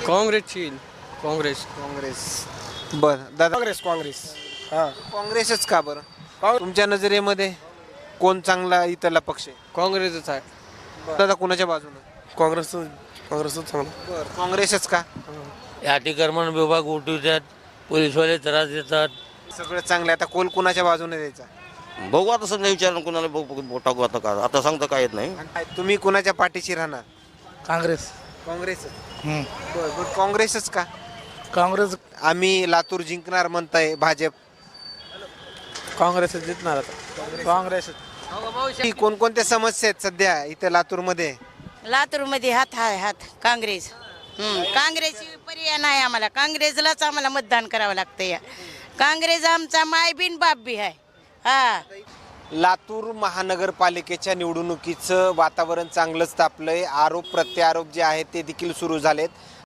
काँग्रेसची काँग्रेस काँग्रेस. बर दादा, काँग्रेस हां काँग्रेसच का बरं? तुमच्या नजरेमध्ये कोण चांगला इथला पक्ष आहे? काँग्रेसच आहे. दादा कुणाच्या बाजूने? काँग्रेसच चांगलं. बर काँग्रेसच का? अतिक्रमण विभाग उठवतात, पोलीसवाले त्रास देतात. सगळं चांगलं आहे. आता कोल कुणाच्या बाजूने द्यायचा? बघू आता सध्या विचारून कोणाला बघू टाकू आता का आता सांगता काय येत नाही. तुम्ही कुणाच्या पाठीशी राहणार? काँग्रेस काँग्रेस. बर काँग्रेसच का? काँग्रेस आम्ही लातूर जिंकणार म्हणताय भाजप. काँग्रेस जिंकणार आता. काँग्रेस कोणकोणत्या समस्या आहेत सध्या इथे लातूरमध्ये? लातूरमध्ये हात हाय हात काँग्रेस. काँग्रेसची पर्याय नाही आम्हाला. काँग्रेसलाच आम्हाला मतदान करावं लागतं. या काँग्रेस आमचा माय बिन बाप बी आहे. हा लातूर महानगरपालिकेच्या निवडणुकीचं वातावरण चांगलंच तापलंय. आरोप प्रत्यारोप जे आहेत ते देखील सुरू झालेत.